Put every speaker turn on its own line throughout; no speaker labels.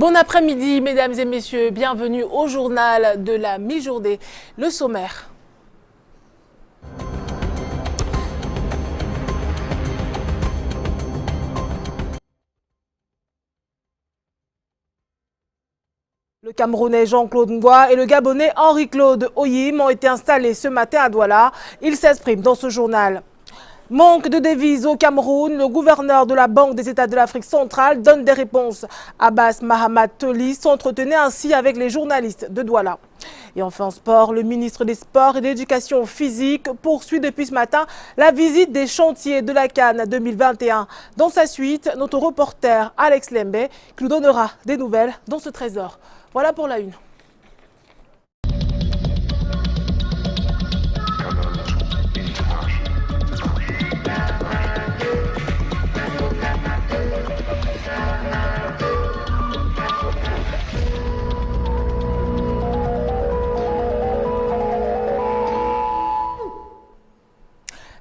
Bon après-midi, mesdames et messieurs, bienvenue au journal de la mi-journée. Le sommaire. Le Camerounais Jean-Claude Ngoua et le Gabonais Henri-Claude Oyim ont été installés ce matin à Douala. Ils s'expriment dans ce journal. Manque de devises au Cameroun, le gouverneur de la Banque des États de l'Afrique centrale donne des réponses. Abbas Mahamat Toli s'entretenait ainsi avec les journalistes de Douala. Et enfin en sport, le ministre des Sports et de l'Éducation physique poursuit depuis ce matin la visite des chantiers de la CAN 2021. Dans sa suite, notre reporter Alex Lembe qui nous donnera des nouvelles dans ce trésor. Voilà pour la une.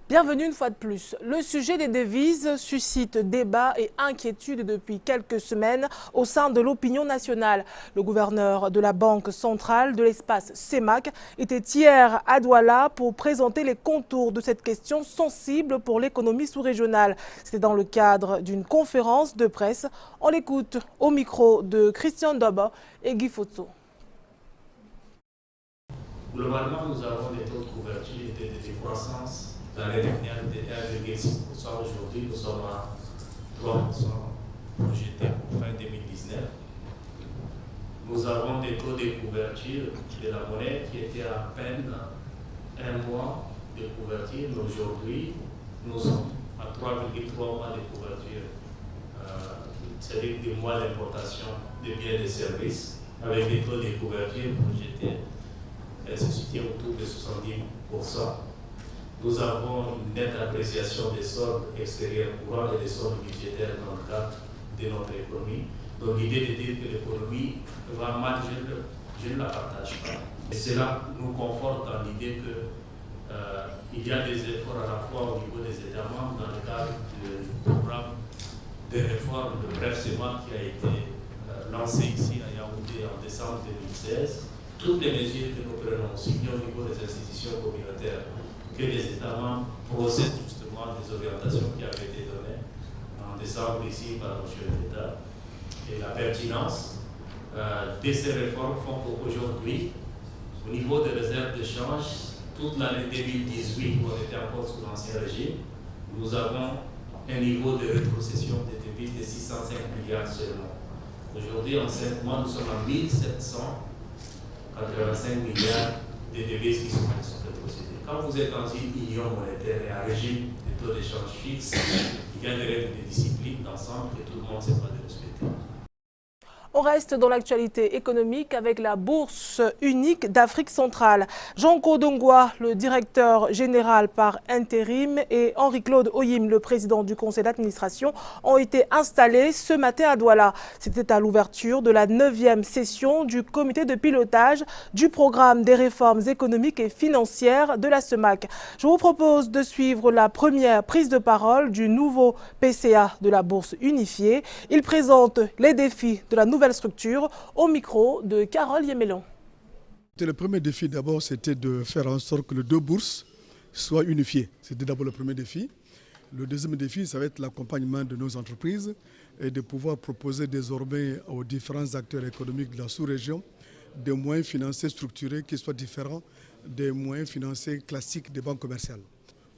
Bienvenue une fois de plus. Le sujet des devises suscite débat et inquiétude depuis quelques semaines au sein de l'opinion nationale. Le gouverneur de la Banque centrale de l'espace CEMAC était hier à Douala pour présenter les contours de cette question sensible pour l'économie sous-régionale. C'était dans le cadre d'une conférence de presse. On l'écoute au micro de Christian Doba et Guy Fotso.
Globalement, nous avons des taux de couverture et de décroissance. L'année dernière, était 1,6%. Aujourd'hui, nous sommes à 3% projetés pour fin 2019. Nous avons des taux de couverture de la monnaie qui étaient à peine un mois de couverture, mais aujourd'hui, nous sommes à 3,3 mois de couverture. C'est-à-dire des mois d'importation de biens et de services, avec des taux de couverture projetés se situent autour de 70%. Nous avons une nette appréciation des soldes extérieurs courants et des soldes budgétaires dans le cadre de notre économie. Donc l'idée de dire que l'économie va mal, je ne la partage pas. Et cela nous conforte dans l'idée qu'il y a des efforts à la fois au niveau des États membres dans le cadre du programme de réforme de bref CEMAC qui a été lancé ici à Yaoundé en décembre 2016. Toutes les mesures que nous prenons, aussi bien au niveau des institutions communautaires que les États membres, procèdent justement des orientations qui avaient été données en décembre ici par nos chefs d'État. Et la pertinence de ces réformes font qu'aujourd'hui, au niveau des réserves de change, toute l'année 2018, où on était encore sous l'ancien régime, nous avons un niveau de rétrocession des devises de 605 milliards seulement. Aujourd'hui, en 5 mois, nous sommes à 1785 milliards de devises qui sont rétrocédées. Quand vous êtes dans une union monétaire et un régime de taux d'échange fixe, il y a des règles de discipline d'ensemble que tout le monde ne sait pas de respecter.
On reste dans l'actualité économique avec la bourse unique d'Afrique centrale. Jean-Claude Ngoua, le directeur général par intérim, et Henri-Claude Oyim, le président du conseil d'administration, ont été installés ce matin à Douala. C'était à l'ouverture de la 9e session du comité de pilotage du programme des réformes économiques et financières de la CEMAC. Je vous propose de suivre la première prise de parole du nouveau PCA de la bourse unifiée. Il présente les défis de la nouvelle structure au micro de Carole Yemelon.
Le premier défi d'abord, c'était de faire en sorte que les deux bourses soient unifiées. C'était d'abord le premier défi. Le deuxième défi, ça va être l'accompagnement de nos entreprises et de pouvoir proposer désormais aux différents acteurs économiques de la sous-région des moyens financiers structurés qui soient différents des moyens financiers classiques des banques commerciales.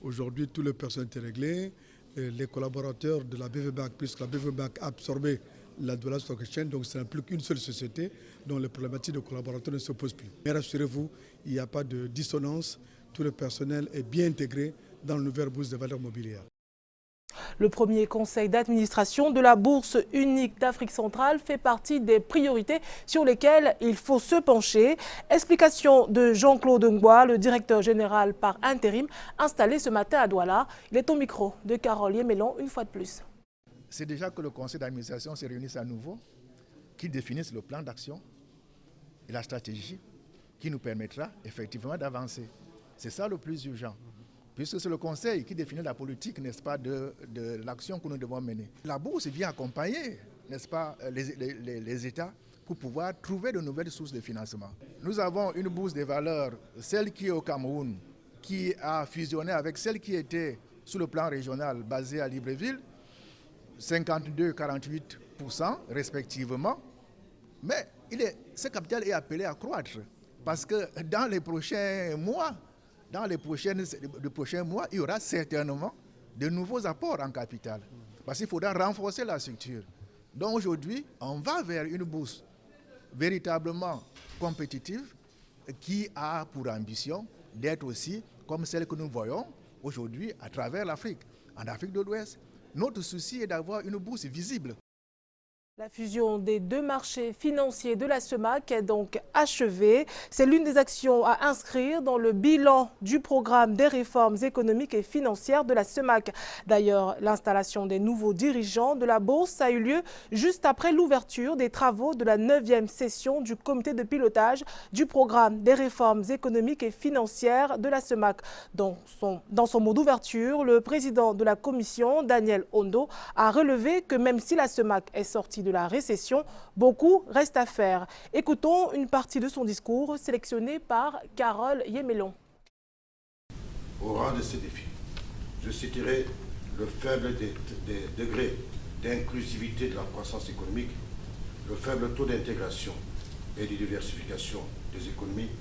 Aujourd'hui, tout le personnel est réglé. Les collaborateurs de la BV Bank, puisque la BV Bank a absorbé la Douala Stock Exchange, donc ce n'est plus qu'une seule société dont les problématiques de collaborateurs ne se posent plus. Mais rassurez-vous, il n'y a pas de dissonance, tout le personnel est bien intégré dans le nouvel bourse de valeurs mobilières.
Le premier conseil d'administration de la Bourse unique d'Afrique centrale fait partie des priorités sur lesquelles il faut se pencher. Explication de Jean-Claude Ngoua, le directeur général par intérim, installé ce matin à Douala. Il est au micro de Carole Yemelon une fois de plus.
C'est déjà que le conseil d'administration se réunisse à nouveau, qui définisse le plan d'action et la stratégie qui nous permettra effectivement d'avancer. C'est ça le plus urgent. Puisque c'est le Conseil qui définit la politique, n'est-ce pas, de l'action que nous devons mener. La bourse vient accompagner n'est-ce pas, les États pour pouvoir trouver de nouvelles sources de financement. Nous avons une bourse des valeurs, celle qui est au Cameroun, qui a fusionné avec celle qui était sur le plan régional basée à Libreville, 52-48% respectivement. Mais ce capital est appelé à croître parce que dans les prochains mois, il y aura certainement de nouveaux apports en capital parce qu'il faudra renforcer la structure. Donc aujourd'hui, on va vers une bourse véritablement compétitive qui a pour ambition d'être aussi comme celle que nous voyons aujourd'hui à travers l'Afrique. En Afrique de l'Ouest, notre souci est d'avoir une bourse visible.
La fusion des deux marchés financiers de la CEMAC est donc achevée. C'est l'une des actions à inscrire dans le bilan du programme des réformes économiques et financières de la CEMAC. D'ailleurs, l'installation des nouveaux dirigeants de la bourse a eu lieu juste après l'ouverture des travaux de la 9e session du comité de pilotage du programme des réformes économiques et financières de la CEMAC. Dans son mot d'ouverture, le président de la commission, Daniel Ondo, a relevé que même si la CEMAC est sortie de la récession, beaucoup reste à faire. Écoutons une partie de son discours sélectionné par Carole Yemelon.
Au rang de ces défis, je citerai le faible des degrés d'inclusivité de la croissance économique, le faible taux d'intégration et de diversification des économies,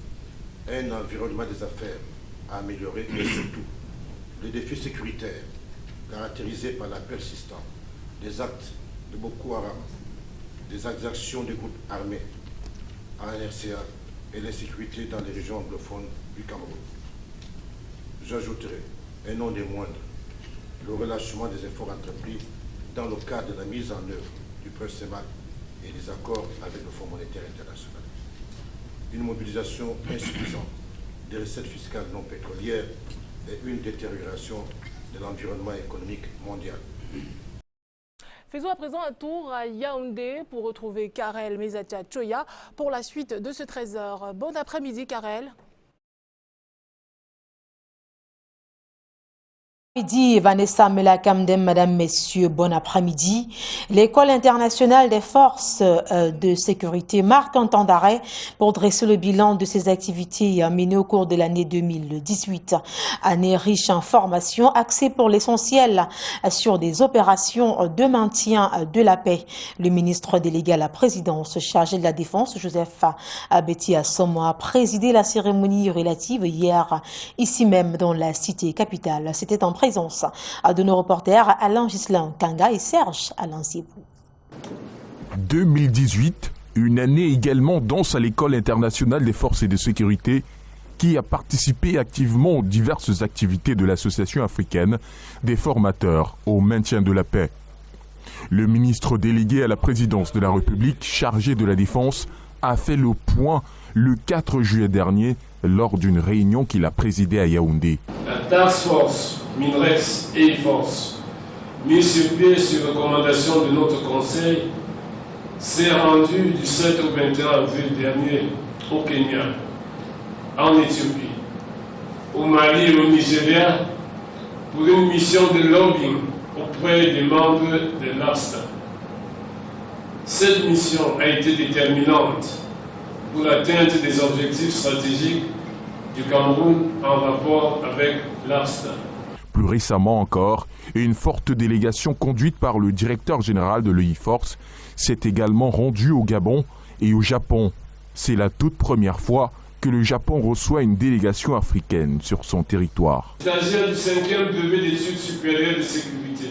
un environnement des affaires à améliorer et surtout le défi sécuritaire caractérisé par la persistance des actes de Boko Haram, des exactions des groupes armés en RCA et l'insécurité dans les régions anglophones du Cameroun. J'ajouterai, et non des moindres, le relâchement des efforts entrepris dans le cadre de la mise en œuvre du plan CEMAC et des accords avec le Fonds monétaire international. Une mobilisation insuffisante des recettes fiscales non pétrolières et une détérioration de l'environnement économique mondial.
Faisons à présent un tour à Yaoundé pour retrouver Karel Mezatia Choya pour la suite de ce 13h. Bon après-midi, Karel.
Midi, Vanessa Melakamdem, Madame, Messieurs, bon après-midi. L'École internationale des forces de sécurité marque un temps d'arrêt pour dresser le bilan de ses activités menées au cours de l'année 2018. Année riche en formation, axée pour l'essentiel sur des opérations de maintien de la paix. Le ministre délégué à la présidence chargé de la défense, Joseph Abeti Assomo, a présidé la cérémonie relative hier, ici même dans la cité capitale. C'était en présence de nos reporters Alain Gislain Kanga et Serge Alain Sibou.
2018, une année également dense à l'École internationale des forces et de sécurité qui a participé activement aux diverses activités de l'Association africaine des formateurs au maintien de la paix. Le ministre délégué à la présidence de la République chargé de la défense a fait le point le 4 juillet dernier lors d'une réunion qu'il a présidée à Yaoundé.
La Task Force Minerex et Force, mise sur pied sur recommandation de notre Conseil, s'est rendue du 7 au 21 avril dernier au Kenya, en Éthiopie, au Mali et au Nigeria pour une mission de lobbying auprès des membres de l'AFSTA. Cette mission a été déterminante pour l'atteinte des objectifs stratégiques du Cameroun en rapport avec l'AFSTA.
Plus récemment encore, une forte délégation conduite par le directeur général de l'EI-Force s'est également rendue au Gabon et au Japon. C'est la toute première fois que le Japon reçoit une délégation africaine sur son territoire.
Il s'agit du 5e brevet d'études supérieures de sécurité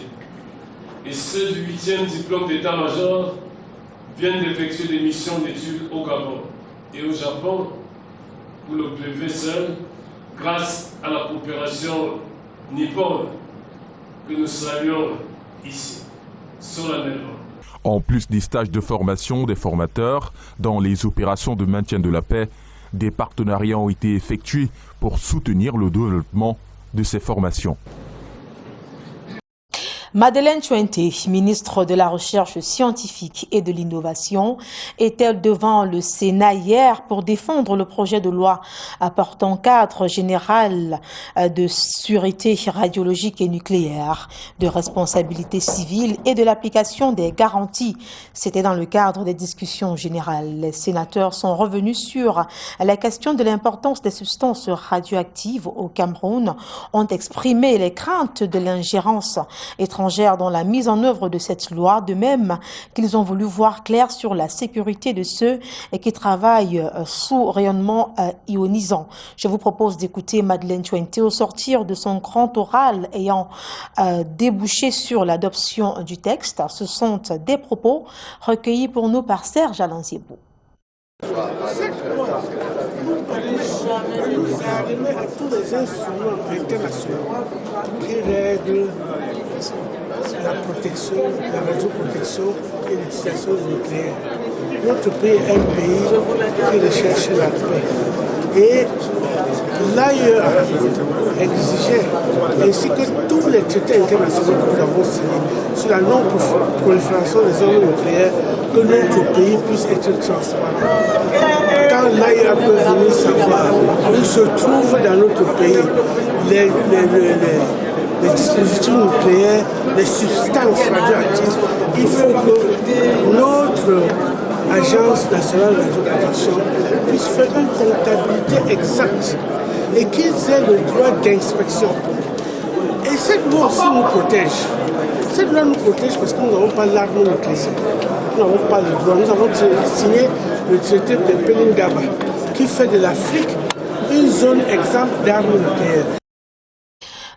et ceux du 8e diplôme d'état-major viennent d'effectuer des missions d'études au Gabon et au Japon pour le brevet seul grâce à la coopération nippone que nous saluons ici, solennellement.
En plus des stages de formation des formateurs dans les opérations de maintien de la paix, des partenariats ont été effectués pour soutenir le développement de ces formations.
Madeleine Chuente, ministre de la Recherche scientifique et de l'Innovation, était devant le Sénat hier pour défendre le projet de loi portant cadre général de sûreté radiologique et nucléaire, de responsabilité civile et de l'application des garanties. C'était dans le cadre des discussions générales. Les sénateurs sont revenus sur la question de l'importance des substances radioactives au Cameroun, ont exprimé les craintes de l'ingérence étrangère dans la mise en œuvre de cette loi, de même qu'ils ont voulu voir clair sur la sécurité de ceux qui travaillent sous rayonnement ionisant. Je vous propose d'écouter Madeleine Chuente au sortir de son grand oral ayant débouché sur l'adoption du texte. Ce sont des propos recueillis pour nous par Serge Alanziebou.
Nous arrivons à tous les instruments internationaux qui règlent la protection, la radioprotection et l'utilisation nucléaire. Notre pays est un pays qui recherche la paix. Et l'AIEA exigeait, ainsi que tous les traités internationaux que nous avons signés sur la non-prolifération des armes nucléaires, que notre pays puisse être transparent. Quand l'AIEA peut venir savoir où se trouvent dans notre pays les dispositifs nucléaires, les substances radioactives, il faut que notre Agence nationale de radioprotection puisse faire une comptabilité exacte et qu'ils aient le droit d'inspection. Et cette loi aussi nous protège. Cette loi nous protège parce que nous n'avons pas l'arme nucléaire. Nous n'avons pas le droit. Nous avons signé le traité de Pelindaba qui fait de l'Afrique une zone exempte d'armes nucléaires.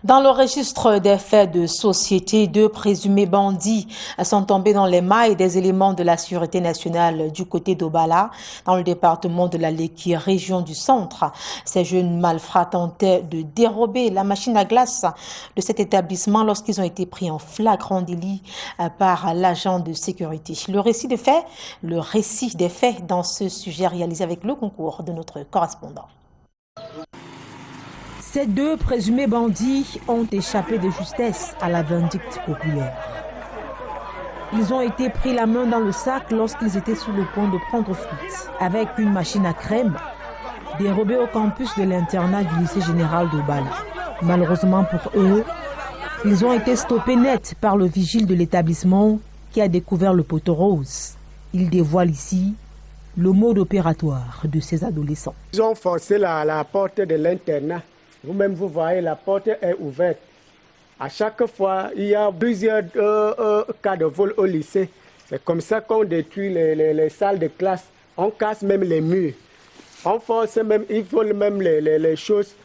Dans le registre des faits de société, 2 présumés bandits sont tombés dans les mailles des éléments de la sûreté nationale du côté d'Obala, dans le département de la Lekki, région du centre. Ces jeunes malfrats tentaient de dérober la machine à glace de cet établissement lorsqu'ils ont été pris en flagrant délit par l'agent de sécurité. Le récit des faits dans ce sujet réalisé avec le concours de notre correspondant. Ces 2 présumés bandits ont échappé de justesse à la vindicte populaire. Ils ont été pris la main dans le sac lorsqu'ils étaient sur le point de prendre fuite, avec une machine à crème dérobée au campus de l'internat du lycée général d'Obala. Malheureusement pour eux, ils ont été stoppés net par le vigile de l'établissement qui a découvert le poteau rose. Il dévoile ici le mode opératoire de ces adolescents.
Ils ont forcé la porte de l'internat. Vous-même, vous voyez, la porte est ouverte. À chaque fois, il y a plusieurs cas de vol au lycée. C'est comme ça qu'on détruit les salles de classe. On casse même les murs. On force même, ils volent même les choses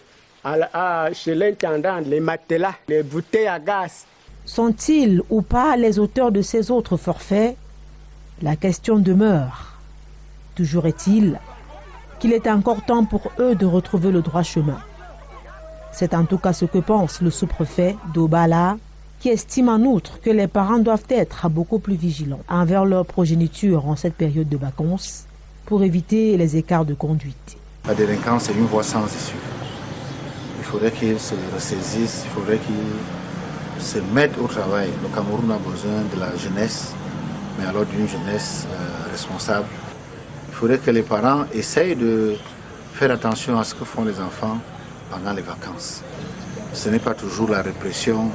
chez l'intendant, les matelas, les bouteilles à gaz.
Sont-ils ou pas les auteurs de ces autres forfaits? La question demeure. Toujours est-il qu'il est encore temps pour eux de retrouver le droit chemin. C'est en tout cas ce que pense le sous-préfet d'Obala, qui estime en outre que les parents doivent être beaucoup plus vigilants envers leur progéniture en cette période de vacances pour éviter les écarts de conduite.
La délinquance est une voie sans issue. Il faudrait qu'ils se ressaisissent, il faudrait qu'ils se mettent au travail. Le Cameroun a besoin de la jeunesse, mais alors d'une jeunesse responsable. Il faudrait que les parents essayent de faire attention à ce que font les enfants pendant les vacances. Ce n'est pas toujours la répression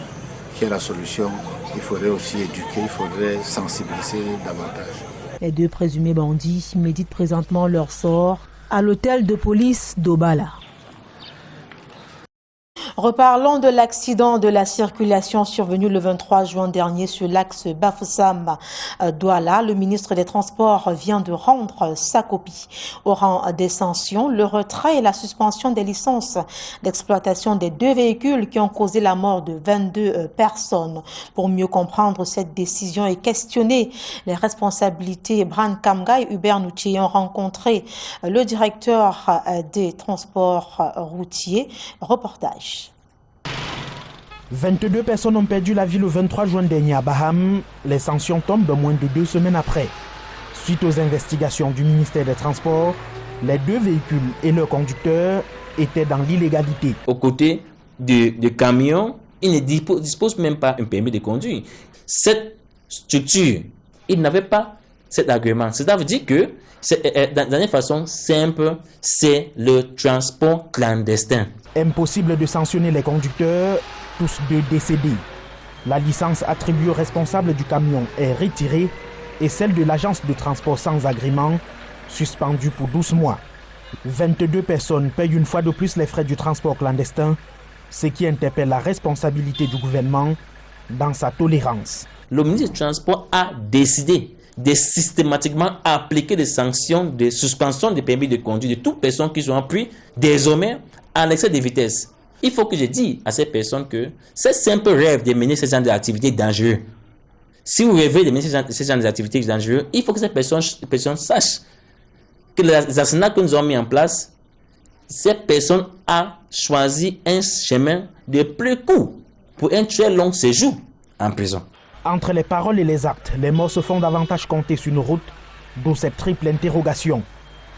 qui est la solution. Il faudrait aussi éduquer, il faudrait sensibiliser davantage.
Les 2 présumés bandits méditent présentement leur sort à l'hôtel de police d'Obala. Reparlons de l'accident de la circulation survenu le 23 juin dernier sur l'axe Bafoussam-Douala. Le ministre des Transports vient de rendre sa copie. Au rang des sanctions, le retrait et la suspension des licences d'exploitation des 2 véhicules qui ont causé la mort de 22 personnes. Pour mieux comprendre cette décision et questionner les responsabilités, Bran Kamga et Hubert Noutier ont rencontré le directeur des transports routiers. Reportage.
22 personnes ont perdu la vie le 23 juin dernier à Baham. Les sanctions tombent moins de 2 semaines après. Suite aux investigations du ministère des Transports, les 2 véhicules et leur conducteur étaient dans l'illégalité.
Aux côtés de camions il ne dispose même pas d'un permis de conduire. Cette structure, il n'avait pas cet argument. Ça veut dire que, dans une façon simple, c'est le transport clandestin.
Impossible de sanctionner les conducteurs, tous deux décédés. La licence attribuée au responsable du camion est retirée et celle de l'agence de transport sans agrément suspendue pour 12 mois. 22 personnes payent une fois de plus les frais du transport clandestin, ce qui interpelle la responsabilité du gouvernement dans sa tolérance.
Le ministre du Transport a décidé de systématiquement appliquer des sanctions de suspension des permis de conduire de toutes personnes qui sont pris désormais à l'excès de vitesse. Il faut que je dise à ces personnes que c'est simple rêve de mener ces genre d'activités dangereuses. Si vous rêvez de mener ces genre d'activités dangereuses, il faut que ces personnes sachent que les arsenals que nous avons mis en place, ces personnes ont choisi un chemin de plus court pour un très long séjour en prison.
Entre les paroles et les actes, les morts se font davantage compter sur une route, d'où cette triple interrogation.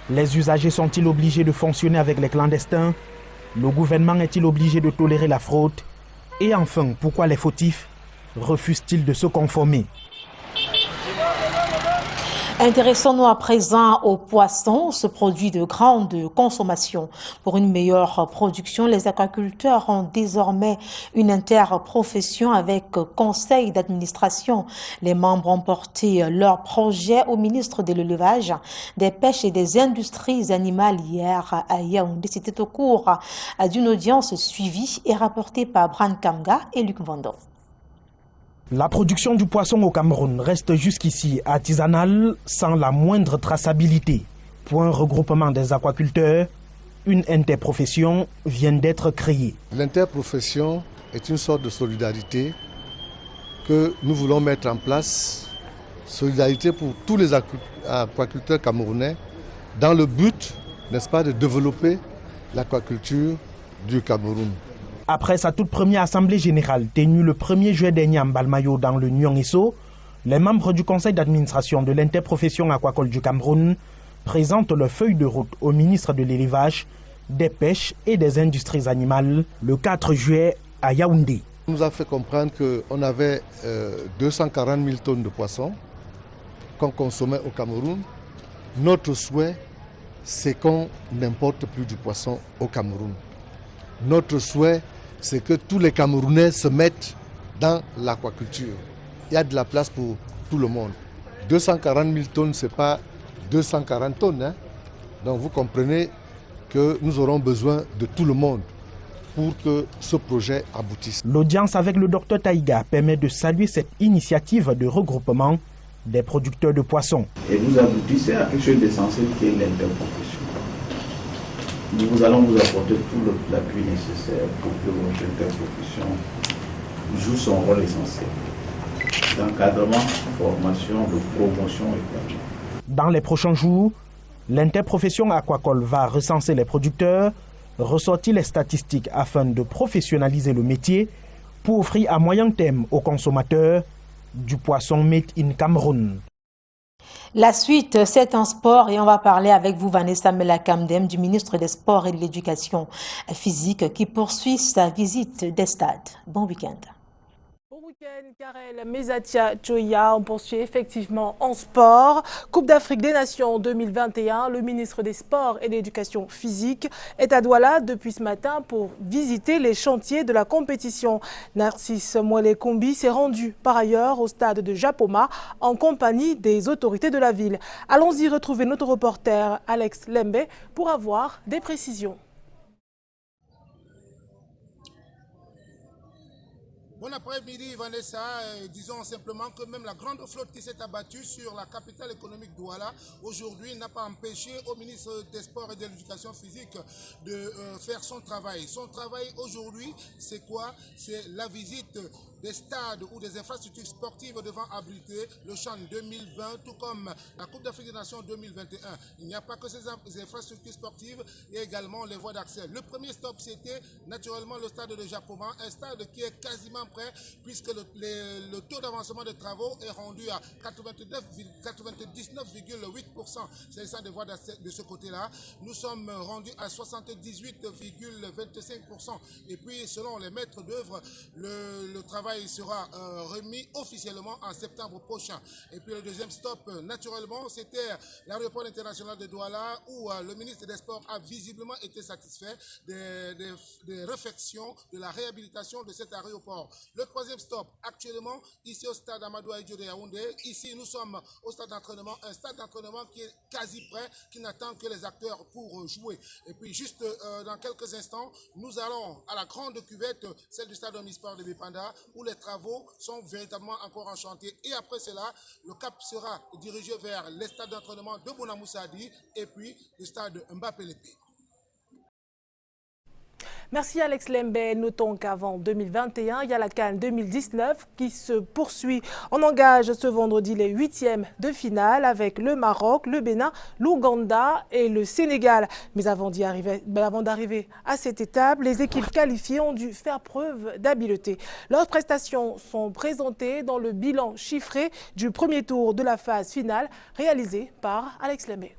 Les usagers sont-ils obligés de fonctionner avec les clandestins? Le gouvernement est-il obligé de tolérer la fraude? Et enfin, pourquoi les fautifs refusent-ils de se conformer?
Intéressons-nous à présent aux poissons, ce produit de grande consommation. Pour une meilleure production, les aquaculteurs ont désormais une interprofession avec conseil d'administration. Les membres ont porté leur projet au ministre de l'Élevage, des Pêches et des Industries animales hier à Yaoundé. C'était au cours d'une audience suivie et rapportée par Bran Kamga et Luc Vandon.
La production du poisson au Cameroun reste jusqu'ici artisanale, sans la moindre traçabilité. Pour un regroupement des aquaculteurs, une interprofession vient d'être créée.
L'interprofession est une sorte de solidarité que nous voulons mettre en place. Solidarité pour tous les aquaculteurs camerounais, dans le but, n'est-ce pas, de développer l'aquaculture du Cameroun.
Après sa toute première assemblée générale tenue le 1er juillet dernier à Mbalmayo dans le Nyong-Eso, les membres du conseil d'administration de l'interprofession aquacole du Cameroun présentent leur feuille de route au ministre de l'Élevage, des Pêches et des Industries animales le 4 juillet à Yaoundé.
On nous a fait comprendre qu'on avait 240 000 tonnes de poissons qu'on consommait au Cameroun. Notre souhait, c'est qu'on n'importe plus du poisson au Cameroun. Notre souhait, c'est que tous les Camerounais se mettent dans l'aquaculture. Il y a de la place pour tout le monde. 240 000 tonnes, ce n'est pas 240 tonnes. Hein? Donc vous comprenez que nous aurons besoin de tout le monde pour que ce projet aboutisse.
L'audience avec le Dr Taïga permet de saluer cette initiative de regroupement des producteurs de poissons.
Et vous aboutissez à quelque chose d'essentiel qui est l'interprofession. Nous allons vous apporter tout l'appui nécessaire pour que votre interprofession joue son rôle essentiel d'encadrement, formation, de promotion également.
Dans les prochains jours, l'interprofession aquacole va recenser les producteurs, ressortir les statistiques afin de professionnaliser le métier pour offrir à moyen terme aux consommateurs du poisson made in Cameroun.
La suite, c'est un sport et on va parler avec vous, Vanessa Melakamdem, du ministre des Sports et de l'Éducation physique, qui poursuit sa visite des stades. Bon week-end.
Bon week-end, Karel Mezatia Choya. On poursuit effectivement en sport. Coupe d'Afrique des Nations 2021. Le ministre des Sports et de l'Éducation physique est à Douala depuis ce matin pour visiter les chantiers de la compétition. Narcisse Mwele-Kombi s'est rendu par ailleurs au stade de Japoma en compagnie des autorités de la ville. Allons-y retrouver notre reporter Alex Lembe pour avoir des précisions.
Bon après-midi Vanessa, disons simplement que même la grande flotte qui s'est abattue sur la capitale économique Douala aujourd'hui n'a pas empêché au ministre des Sports et de l'Éducation physique de faire son travail. Son travail aujourd'hui, c'est quoi? C'est la visite des stades ou des infrastructures sportives devant abriter le CHAN 2020, tout comme la Coupe d'Afrique des Nations 2021. Il n'y a pas que ces infrastructures sportives, il y a également les voies d'accès. Le premier stop, c'était naturellement le stade de Japoma, un stade qui est quasiment près, puisque le taux d'avancement des travaux est rendu à 99,8%. C'est des voies de ce côté-là. Nous sommes rendus à 78,25%. Et puis, selon les maîtres d'œuvre, le travail sera remis officiellement en septembre prochain. Et puis, le deuxième stop, naturellement, c'était l'aéroport international de Douala, où le ministre des Sports a visiblement été satisfait des réflexions, de la réhabilitation de cet aéroport. Le troisième stop, actuellement, ici au stade Amadou Ahidjo de Yaoundé. Ici, nous sommes au stade d'entraînement, un stade d'entraînement qui est quasi prêt, qui n'attend que les acteurs pour jouer. Et puis, juste dans quelques instants, nous allons à la grande cuvette, celle du stade omnisport de Bipanda, où les travaux sont véritablement encore en chantier. Et après cela, le cap sera dirigé vers les stades d'entraînement de Bonamoussadi et puis le stade Mbappé-Lépé.
Merci Alex Lembe. Notons qu'avant 2021, il y a la CAN 2019 qui se poursuit. On engage ce vendredi les 8e de finale avec le Maroc, le Bénin, l'Ouganda et le Sénégal. Mais avant d'arriver à cette étape, les équipes qualifiées ont dû faire preuve d'habileté. Leurs prestations sont présentées dans le bilan chiffré du premier tour de la phase finale réalisé par Alex Lembe.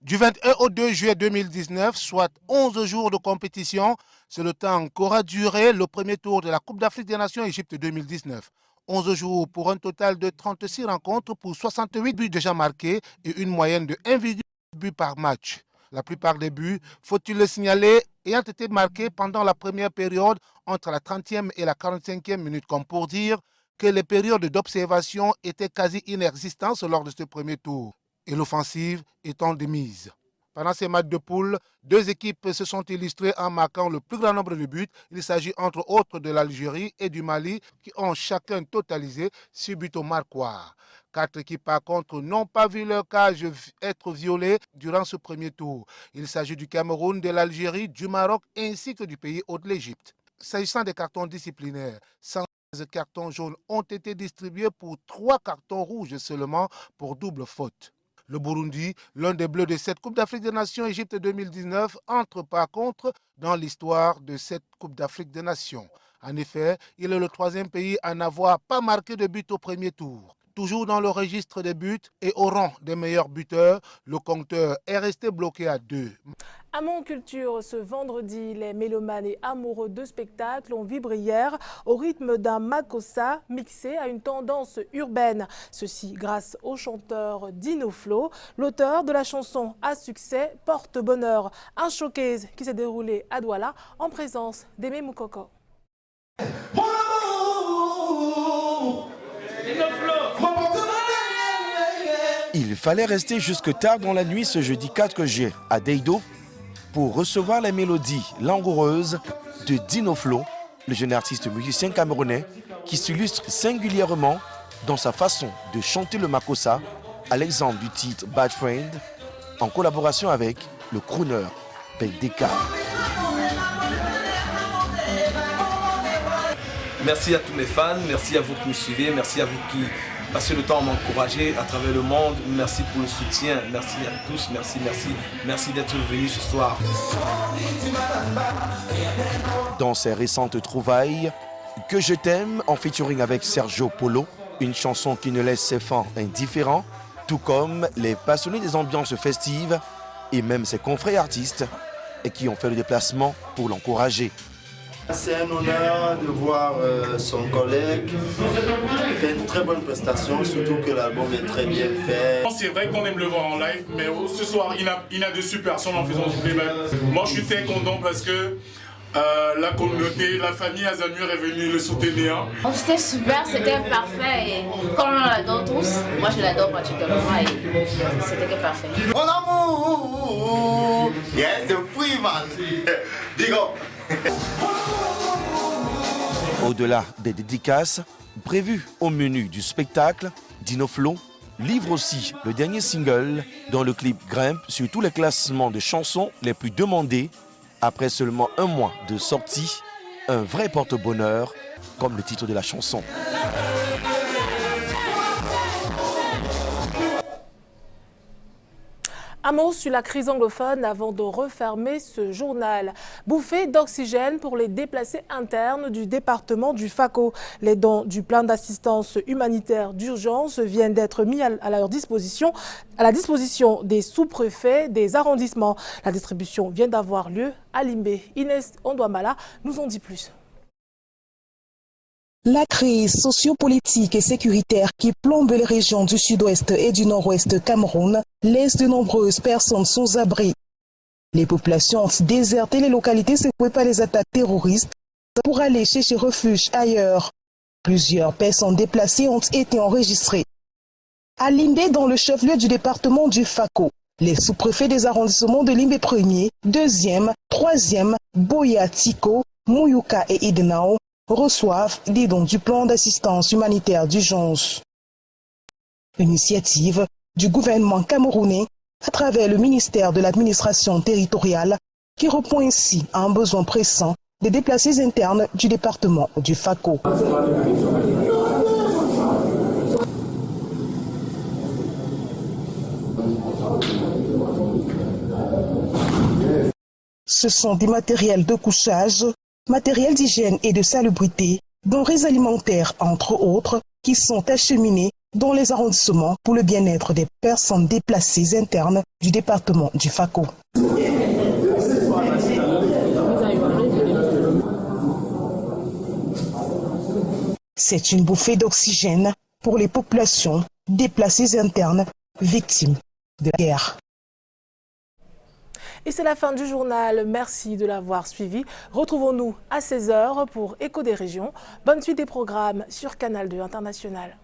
Du 21 au 2 juillet 2019, soit 11 jours de compétition, c'est le temps qu'aura duré le premier tour de la Coupe d'Afrique des Nations Égypte 2019. 11 jours pour un total de 36 rencontres pour 68 buts déjà marqués et une moyenne de 1,8 but par match. La plupart des buts, faut-il le signaler, ayant été marqués pendant la première période entre la 30e et la 45e minute, comme pour dire que les périodes d'observation étaient quasi inexistantes lors de ce premier tour, et l'offensive étant de mise. Pendant ces matchs de poule, deux équipes se sont illustrées en marquant le plus grand nombre de buts. Il s'agit entre autres de l'Algérie et du Mali qui ont chacun totalisé 6 buts au marquoir. 4 équipes par contre n'ont pas vu leur cage être violée durant ce premier tour. Il s'agit du Cameroun, de l'Algérie, du Maroc ainsi que du pays hôte de l'Égypte. S'agissant des cartons disciplinaires, 116 cartons jaunes ont été distribués pour 3 cartons rouges seulement pour double faute. Le Burundi, l'un des bleus de cette Coupe d'Afrique des Nations Égypte 2019, entre par contre dans l'histoire de cette Coupe d'Afrique des Nations. En effet, il est le 3e pays à n'avoir pas marqué de but au premier tour. Toujours dans le registre des buts et au rang des meilleurs buteurs, le compteur est resté bloqué à 2.
À Mon Culture, ce vendredi, les mélomanes et amoureux de spectacle ont vibré hier au rythme d'un makossa mixé à une tendance urbaine. Ceci grâce au chanteur Dino Flo, l'auteur de la chanson à succès Porte Bonheur. Un showcase qui s'est déroulé à Douala en présence d'Aimé Moukoko.
Il fallait rester jusque tard dans la nuit ce jeudi 4 juillet à Deido pour recevoir les mélodies langoureuses de Dino Flo, le jeune artiste musicien camerounais qui s'illustre singulièrement dans sa façon de chanter le makossa, à l'exemple du titre Bad Friend, en collaboration avec le crooner Ben Deka.
Merci à tous mes fans, merci à vous qui me suivez, merci à vous qui passez le temps à m'encourager à travers le monde. Merci pour le soutien, merci à tous, merci d'être venus ce soir.
Dans ses récentes trouvailles, Que je t'aime en featuring avec Sergio Polo, une chanson qui ne laisse ses fans indifférents, tout comme les passionnés des ambiances festives et même ses confrères artistes et qui ont fait le déplacement pour l'encourager.
C'est un honneur de voir son collègue faire une très bonne prestation, surtout que l'album est très bien fait.
C'est vrai qu'on aime le voir en live, mais ce soir il a de super sons en faisant du playback. Moi je suis très content parce que la communauté, la famille Azamur est venue le soutenir.
C'était super, c'était parfait et comme on l'adore tous, moi je l'adore particulièrement et c'était que parfait.
Mon amour, yes, the free man, big up.
Au-delà des dédicaces prévues au menu du spectacle, Dino Flo livre aussi le dernier single dont le clip grimpe sur tous les classements de chansons les plus demandées après seulement un mois de sortie, un vrai porte-bonheur comme le titre de la chanson.
Un mot sur la crise anglophone avant de refermer ce journal. Bouffée d'oxygène pour les déplacés internes du département du Fako. Les dons du plan d'assistance humanitaire d'urgence viennent d'être mis à la disposition des sous-préfets des arrondissements. La distribution vient d'avoir lieu à Limbé. Inès Ondouamala nous en dit plus.
La crise sociopolitique et sécuritaire qui plombe les régions du sud-ouest et du nord-ouest Cameroun laisse de nombreuses personnes sans abri. Les populations ont déserté les localités secouées par les attaques terroristes pour aller chercher refuge ailleurs. Plusieurs personnes déplacées ont été enregistrées. À Limbé, dans le chef-lieu du département du Fako, les sous-préfets des arrondissements de Limbé 1er, 2e, 3e, Boya, Tiko, Mouyouka et Idenao reçoivent des dons du plan d'assistance humanitaire d'urgence. Initiative du gouvernement camerounais à travers le ministère de l'administration territoriale qui répond ainsi à un besoin pressant des déplacés internes du département du Fako. Ce sont des matériels de couchage, matériel d'hygiène et de salubrité, denrées alimentaires entre autres, qui sont acheminés dans les arrondissements pour le bien-être des personnes déplacées internes du département du Fako. C'est une bouffée d'oxygène pour les populations déplacées internes victimes de la guerre.
Et c'est la fin du journal. Merci de l'avoir suivi. Retrouvons-nous à 16h pour Écho des régions. Bonne suite des programmes sur Canal 2 International.